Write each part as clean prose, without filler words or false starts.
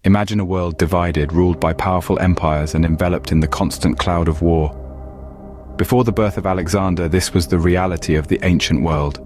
Imagine a world divided, ruled by powerful empires and enveloped in the constant cloud of war. Before the birth of Alexander, this was the reality of the ancient world.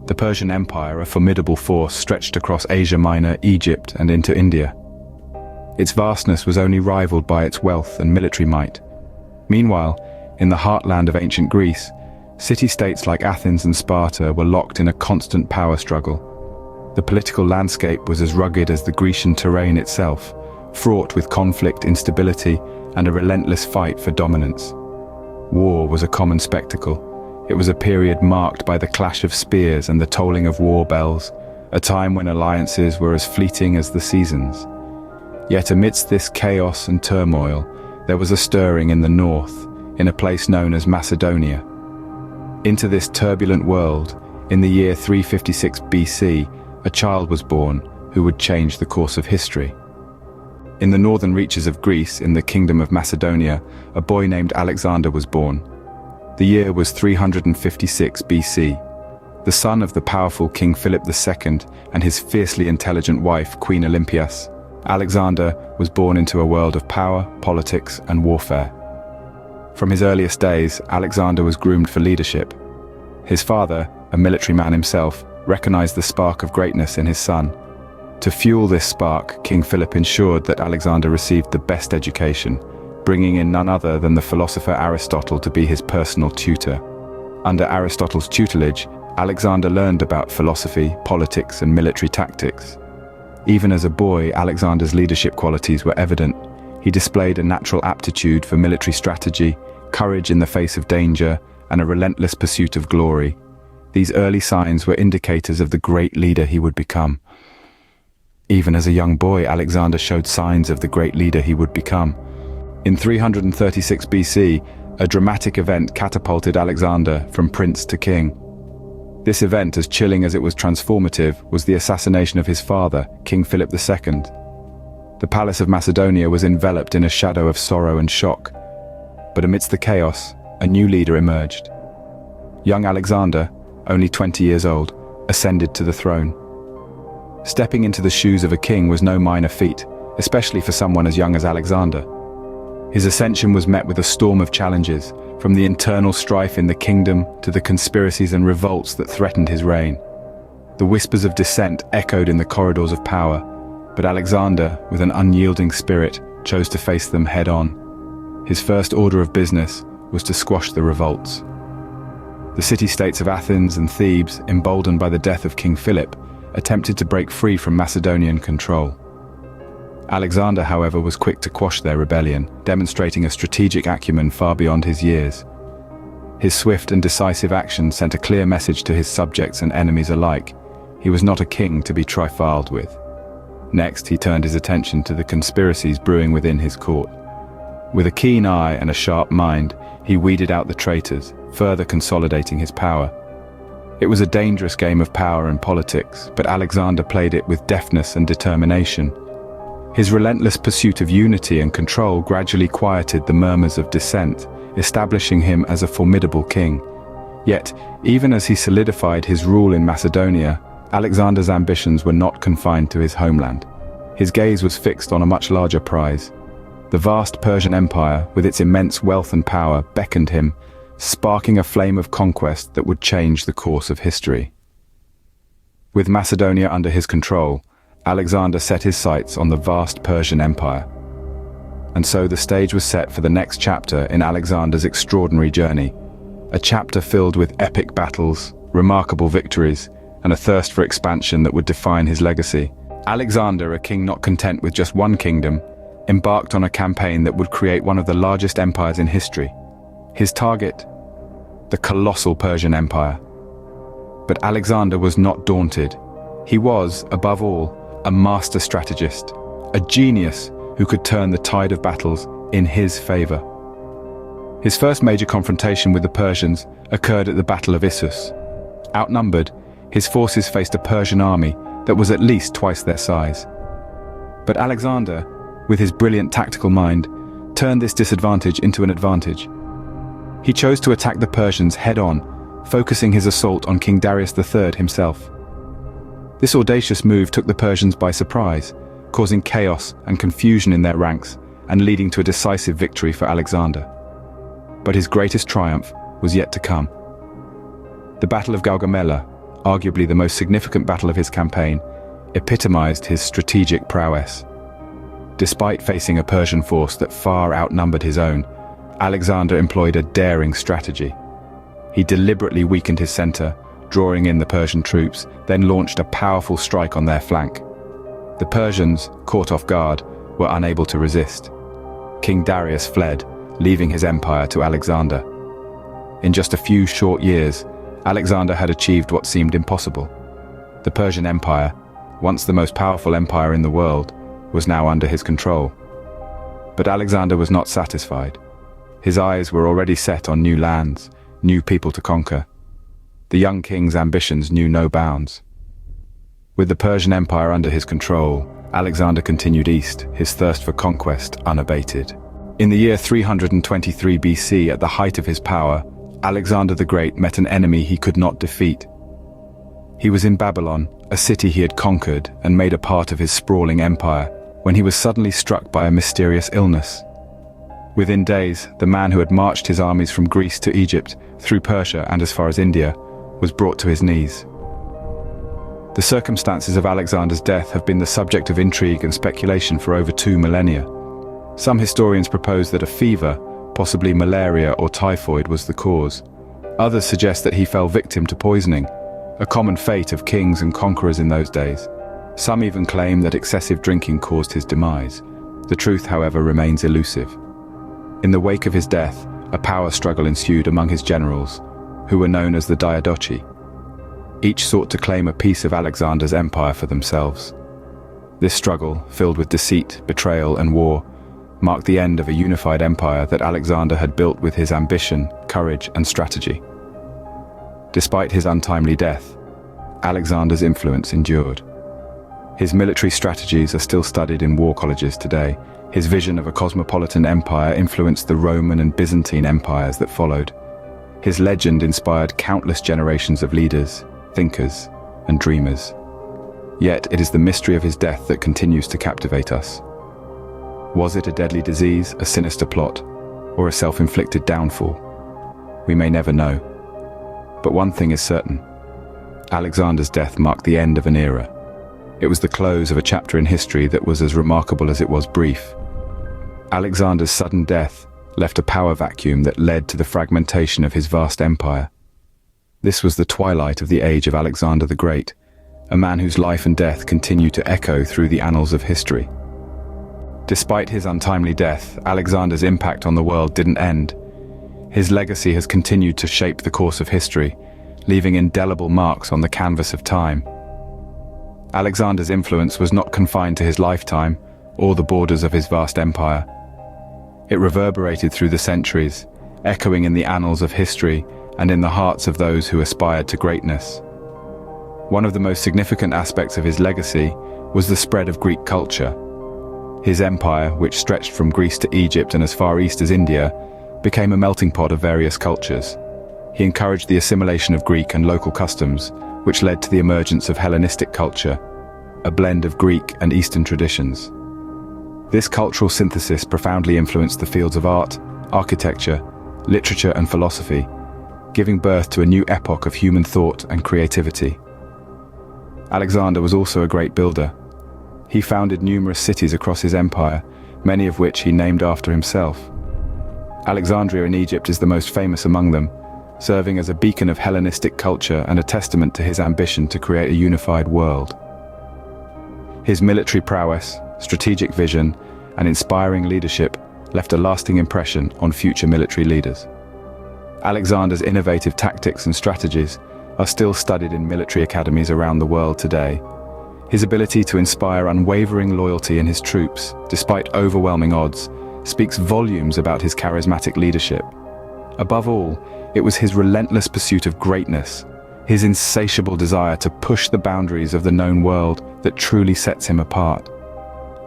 The Persian Empire, a formidable force, stretched across Asia Minor, Egypt, and into India. Its vastness was only rivaled by its wealth and military might. Meanwhile, in the heartland of ancient Greece, city-states like Athens and Sparta were locked in a constant power struggle. The political landscape was as rugged as the Grecian terrain itself, fraught with conflict, instability, and a relentless fight for dominance. War was a common spectacle. It was a period marked by the clash of spears and the tolling of war bells, a time when alliances were as fleeting as the seasons. Yet amidst this chaos and turmoil, there was a stirring in the north, in a place known as Macedonia. Into this turbulent world, in the year 356 BC, a child was born who would change the course of history. In the northern reaches of Greece, in the kingdom of Macedonia, a boy named Alexander was born. The year was 356 BC. The son of the powerful King Philip II and his fiercely intelligent wife, Queen Olympias, Alexander was born into a world of power, politics, and warfare. From his earliest days, Alexander was groomed for leadership. His father, a military man himself, recognized the spark of greatness in his son. To fuel this spark, King Philip ensured that Alexander received the best education, bringing in none other than the philosopher Aristotle to be his personal tutor. Under Aristotle's tutelage, Alexander learned about philosophy, politics, and military tactics. Even as a boy, Alexander's leadership qualities were evident. He displayed a natural aptitude for military strategy, courage in the face of danger, and a relentless pursuit of glory. These early signs were indicators of the great leader he would become. Even as a young boy, Alexander showed signs of the great leader he would become. In 336 BC, a dramatic event catapulted Alexander from prince to king. This event, as chilling as it was transformative, was the assassination of his father, King Philip II. The palace of Macedonia was enveloped in a shadow of sorrow and shock. But amidst the chaos, a new leader emerged. Young Alexander, only 20 years old, ascended to the throne. Stepping into the shoes of a king was no minor feat, especially for someone as young as Alexander. His ascension was met with a storm of challenges, from the internal strife in the kingdom to the conspiracies and revolts that threatened his reign. The whispers of dissent echoed in the corridors of power, but Alexander, with an unyielding spirit, chose to face them head-on. His first order of business was to squash the revolts. The city-states of Athens and Thebes, emboldened by the death of King Philip, attempted to break free from Macedonian control. Alexander, however, was quick to quash their rebellion, demonstrating a strategic acumen far beyond his years. His swift and decisive action sent a clear message to his subjects and enemies alike. He was not a king to be trifled with. Next, he turned his attention to the conspiracies brewing within his court. With a keen eye and a sharp mind, he weeded out the traitors, further consolidating his power. It was a dangerous game of power and politics, but Alexander played it with deftness and determination. His relentless pursuit of unity and control gradually quieted the murmurs of dissent, establishing him as a formidable king. Yet, even as he solidified his rule in Macedonia, Alexander's ambitions were not confined to his homeland. His gaze was fixed on a much larger prize. The vast Persian Empire, with its immense wealth and power, beckoned him, sparking a flame of conquest that would change the course of history. With Macedonia under his control, Alexander set his sights on the vast Persian Empire. And so the stage was set for the next chapter in Alexander's extraordinary journey, a chapter filled with epic battles, remarkable victories, and a thirst for expansion that would define his legacy. Alexander, a king not content with just one kingdom, embarked on a campaign that would create one of the largest empires in history. His target, the colossal Persian Empire. But Alexander was not daunted. He was, above all, a master strategist, a genius who could turn the tide of battles in his favor. His first major confrontation with the Persians occurred at the Battle of Issus. Outnumbered, his forces faced a Persian army that was at least twice their size. But Alexander, with his brilliant tactical mind, turned this disadvantage into an advantage. He chose to attack the Persians head-on, focusing his assault on King Darius III himself. This audacious move took the Persians by surprise, causing chaos and confusion in their ranks and leading to a decisive victory for Alexander. But his greatest triumph was yet to come. The Battle of Gaugamela, arguably the most significant battle of his campaign, epitomized his strategic prowess. Despite facing a Persian force that far outnumbered his own, Alexander employed a daring strategy. He deliberately weakened his center, drawing in the Persian troops, then launched a powerful strike on their flank. The Persians, caught off guard, were unable to resist. King Darius fled, leaving his empire to Alexander. In just a few short years, Alexander had achieved what seemed impossible. The Persian Empire, once the most powerful empire in the world, was now under his control. But Alexander was not satisfied. His eyes were already set on new lands, new people to conquer. The young king's ambitions knew no bounds. With the Persian Empire under his control, Alexander continued east, his thirst for conquest unabated. In the year 323 BC, at the height of his power, Alexander the Great met an enemy he could not defeat. He was in Babylon, a city he had conquered and made a part of his sprawling empire, when he was suddenly struck by a mysterious illness. Within days, the man who had marched his armies from Greece to Egypt, through Persia and as far as India, was brought to his knees. The circumstances of Alexander's death have been the subject of intrigue and speculation for over 2 millennia. Some historians propose that a fever, possibly malaria or typhoid, was the cause. Others suggest that he fell victim to poisoning, a common fate of kings and conquerors in those days. Some even claim that excessive drinking caused his demise. The truth, however, remains elusive. In the wake of his death, a power struggle ensued among his generals, who were known as the Diadochi. Each sought to claim a piece of Alexander's empire for themselves. This struggle, filled with deceit, betrayal, and war, marked the end of a unified empire that Alexander had built with his ambition, courage, and strategy. Despite his untimely death, Alexander's influence endured. His military strategies are still studied in war colleges today. His vision of a cosmopolitan empire influenced the Roman and Byzantine empires that followed. His legend inspired countless generations of leaders, thinkers, and dreamers. Yet it is the mystery of his death that continues to captivate us. Was it a deadly disease, a sinister plot, or a self-inflicted downfall? We may never know. But one thing is certain. Alexander's death marked the end of an era. It was the close of a chapter in history that was as remarkable as it was brief. Alexander's sudden death left a power vacuum that led to the fragmentation of his vast empire. This was the twilight of the age of Alexander the Great, a man whose life and death continue to echo through the annals of history. Despite his untimely death, Alexander's impact on the world didn't end. His legacy has continued to shape the course of history, leaving indelible marks on the canvas of time. Alexander's influence was not confined to his lifetime or the borders of his vast empire. It reverberated through the centuries, echoing in the annals of history and in the hearts of those who aspired to greatness. One of the most significant aspects of his legacy was the spread of Greek culture. His empire, which stretched from Greece to Egypt and as far east as India, became a melting pot of various cultures. He encouraged the assimilation of Greek and local customs, which led to the emergence of Hellenistic culture, a blend of Greek and Eastern traditions. This cultural synthesis profoundly influenced the fields of art, architecture, literature, and philosophy, giving birth to a new epoch of human thought and creativity. Alexander was also a great builder. He founded numerous cities across his empire, many of which he named after himself. Alexandria in Egypt is the most famous among them, serving as a beacon of Hellenistic culture and a testament to his ambition to create a unified world. His military prowess, strategic vision, and inspiring leadership left a lasting impression on future military leaders. Alexander's innovative tactics and strategies are still studied in military academies around the world today. His ability to inspire unwavering loyalty in his troops, despite overwhelming odds, speaks volumes about his charismatic leadership. Above all, it was his relentless pursuit of greatness, his insatiable desire to push the boundaries of the known world that truly sets him apart.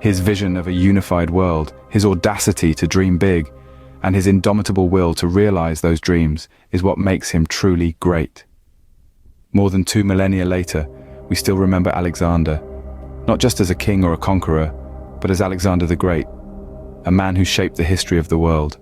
His vision of a unified world, his audacity to dream big, and his indomitable will to realize those dreams is what makes him truly great. More than 2 millennia later, we still remember Alexander, not just as a king or a conqueror, but as Alexander the Great, a man who shaped the history of the world.